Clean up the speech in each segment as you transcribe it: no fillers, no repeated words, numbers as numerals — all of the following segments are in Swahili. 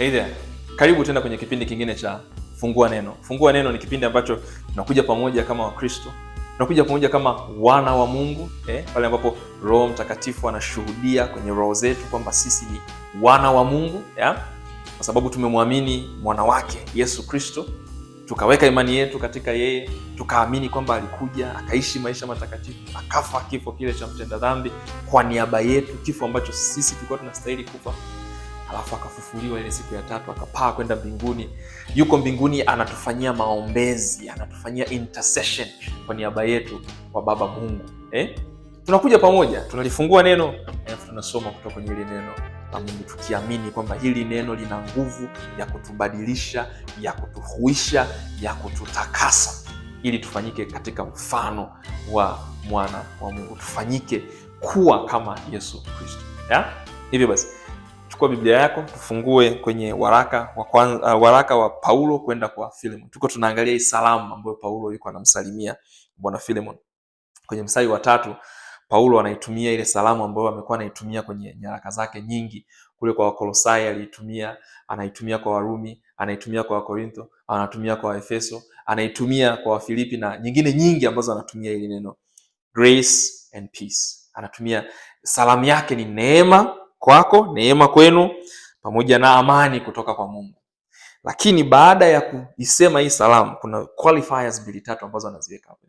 Hey there. Karibu tena kwenye kipindi kingine cha Fungua Neno. Fungua Neno ni kipindi ambacho tunakuja pamoja kama Wakristo. Tunakuja pamoja kama wana wa Mungu, pale ambapo Roho Mtakatifu anashuhudia kwenye roho zetu kwamba sisi ni wana wa Mungu, kwa sababu tumemwamini mwana wake Yesu Kristo. Tukaweka imani yetu katika yeye, tukaamini kwamba alikuja, akaishi maisha matakatifu, akafa kifo kile cha mtenda dhambi kwa niaba yetu, kifo ambacho sisi tulikuwa tunastahili kufa. Alafu akafufuliwa ile siku ya tatu, akapaa kwenda mbinguni. Yuko mbinguni anatufanyia maombezi, anatufanyia intercession kwa niaba yetu kwa Baba Mungu. Tunakuja pamoja, tunalifungua neno, alafu tunasoma kutoka kwenye ile neno la Mungu tukiamini kwamba hili neno lina nguvu ya kutubadilisha, ya kutuhuisha, ya kututakasa ili tufanyike katika mfano wa mwana wa Mungu, tufanyike kuwa kama Yesu Kristo. Hivyo basi chukua Biblia yako, tufungue kwenye waraka wa Paulo kwenda kwa Philemon. Tuko tunaangalia hii salamu ambayo Paulo yuko anamsalimia bwana Philemon. Kwenye mstari wa 3 Paulo anaitumia ile salamu ambayo amekuwa anaitumia kwenye nyaraka zake nyingi. Kule kwa Wakolosai aliitumia, anaitumia kwa Warumi, anaitumia kwa Wakorintho, anatumia kwa Efeso, anaitumia kwa Wafilipi na nyingine nyingi ambazo anatumia ile neno grace and peace. Anatumia salamu yake ni neema kwako, neema kwenu, pamoja na amani kutoka kwa Mungu. Lakini baada ya kuisema hii salamu kuna qualifiers 2-3 ambazo anaziweka hapo.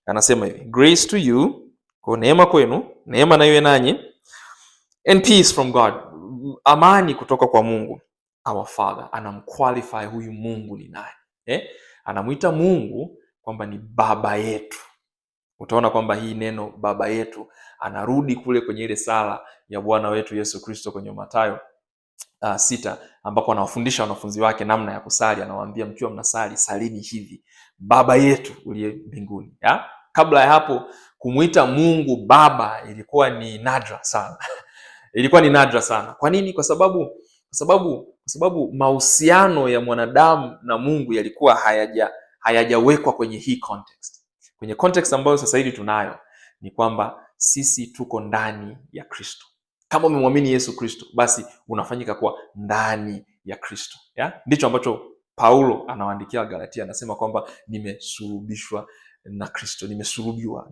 Anasema hivi, grace to you, kwa neema kwenu, neema na iwe nanyi, and peace from God, amani kutoka kwa Mungu our Father. Anamqualify huyu Mungu ni nani. Anamuita Mungu kwamba ni baba yetu. Utaona kwamba hii neno baba yetu anarudi kule kwenye ile sala ya Bwana wetu Yesu Kristo kwenye Mathayo 6, ambapo anawafundisha wanafunzi wake namna ya kusali. Anawaambia, mkiwa mnasali salini hivi, baba yetu uliye mbinguni. Kabla ya hapo kumuita Mungu baba ilikuwa ni nadra sana. Ilikuwa ni nadra sana. Kwa nini? Kwa sababu mahusiano ya mwanadamu na Mungu yalikuwa hayajawekwa kwenye hii context. Kwenye context ambayo sasa hivi tunayo ni kwamba sisi tuko ndani ya Kristo. Kama umemwamini Yesu Kristo, basi unafanyika kuwa ndani ya Kristo. Ndicho ambacho Paulo anawaandikia Galatia, anasema kwamba nimesulubishwa na Kristo, nimesulubiwa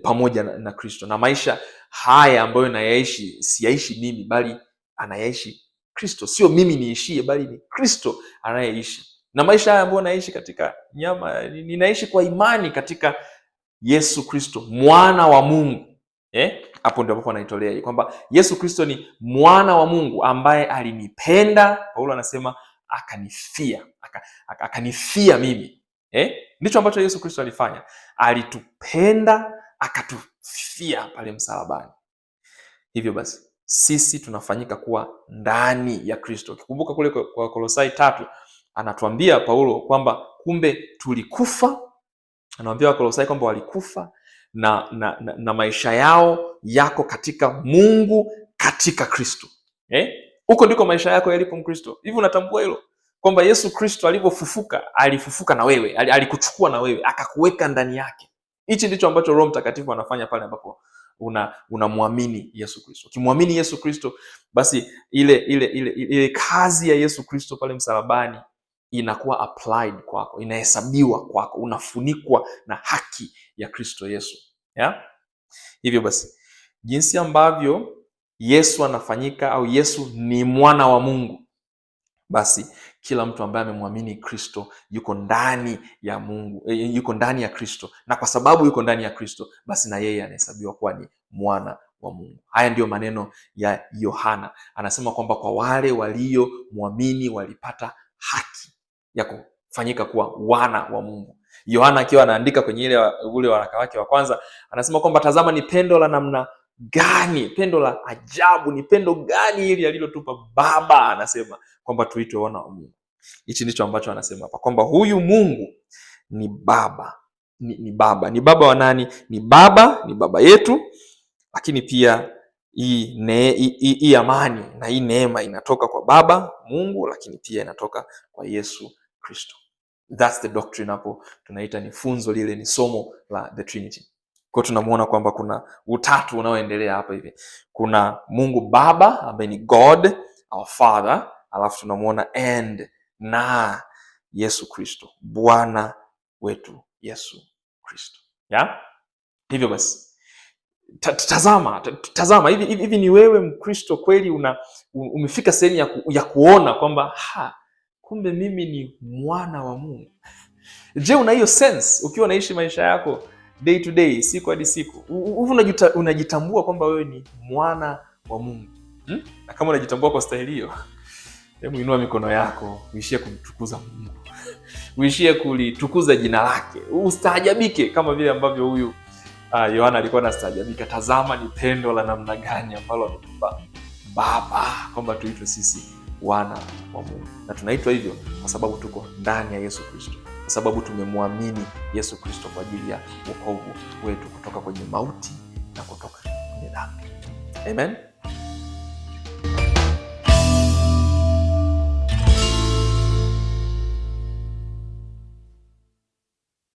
pamoja na Kristo, na maisha haya ambayo nayaishi siyaishi mimi, bali anayaishi Kristo. Sio mimi niishie, bali ni Kristo anayeishi. Na maisha haya ambayo naishi katika nyama, ninaishi kwa imani katika Yesu Kristo, mwana wa Mungu. Hapo ndio ambapo anaitolea hii kwamba Yesu Kristo ni mwana wa Mungu ambaye alinipenda. Paulo anasema akanifia mimi. Ndicho ambacho Yesu Kristo alifanya. Alitupenda, akatufia pale msalabani. Hivyo basi sisi tunafanyika kuwa ndani ya Kristo. Ukikumbuka kule kwa Kolosai 3 anatuambia Paulo kwamba kumbe tulikufa. Anawaambia Wakolosai kwamba walikufa na maisha yao yako katika Mungu katika Kristo. Huko ndiko maisha yako yalipo Mkristo. Hivi unatambua hilo? Kwamba Yesu Kristo alipofufuka, alifufuka na wewe, alikuchukua na wewe, akakuweka ndani yake. Hichi ndicho ambacho Roho Mtakatifu anafanya pale ambapo unamwamini Yesu Kristo. Ukimwamini Yesu Kristo, basi ile kazi ya Yesu Kristo pale msalabani inakuwa applied kwako, inahesabiwa kwako, unafunikwa na haki ya Kristo Yesu. Hivyo basi jinsi ambavyo Yesu anafanyika, au Yesu ni mwana wa Mungu, basi kila mtu ambaye amemwamini Kristo yuko ndani ya Mungu, yuko ndani ya Kristo, na kwa sababu yuko ndani ya Kristo, basi na yeye anahesabiwa kuwa ni mwana wa Mungu. Haya ndiyo maneno ya Yohana. Anasema kwamba kwa wale waliomwamini walipata haki ya kufanyika kuwa wana wa Mungu. Yohana akiwa anaandika kwenye ule waraka wake wa kwanza, anasema kwamba tazama ni pendo la namna gani, pendo la ajabu, ni pendo gani hili alilotupa Baba, anasema kwamba tuitwe wana wa Mungu. Hichi ndicho ambacho anasema hapa, kwamba huyu Mungu ni baba. Ni baba wa nani? Ni baba yetu. Lakini pia hii amani na hii neema inatoka kwa Baba Mungu, lakini pia inatoka kwa Yesu Kristo. That's the doctrine. Hapo tunaita ni funzo lile, ni somo la the Trinity. Kwa tunamuona kwamba kuna utatu unaoendelea hapa hivi. Kuna Mungu Baba ambaye ni God our Father, alafu tunamuona and na Yesu Kristo, Bwana wetu Yesu Kristo. Hivyo basi tazama hivi ni wewe Mkristo kweli umefika sehemu ya kuona kwamba kumbe mimi ni mwana wa Mungu. Je, una hiyo sense ukiwa unaishi maisha yako day to day, siku hadi siku? Unajitambua kwamba wewe ni mwana wa Mungu? Na kama unajitambua kwa staili hiyo, hebu inua mikono yako, uishie kumtukuza Mungu. Uishie kulitukuza jina lake. Ustaajabike kama vile ambavyo huyu Yohana alikuwa anastaajabika. Tazama ni pendo la namna gani ambalo ametupa Baba kwamba tuitwe sisi wana wa Mungu. Na tunaitwa hivyo kwa sababu tuko ndani ya Yesu Kristo, kwa sababu tumemwamini Yesu Kristo kwa ajili ya wokovu wetu kutoka kwenye mauti na kutoka kwenye dhambi. Amen.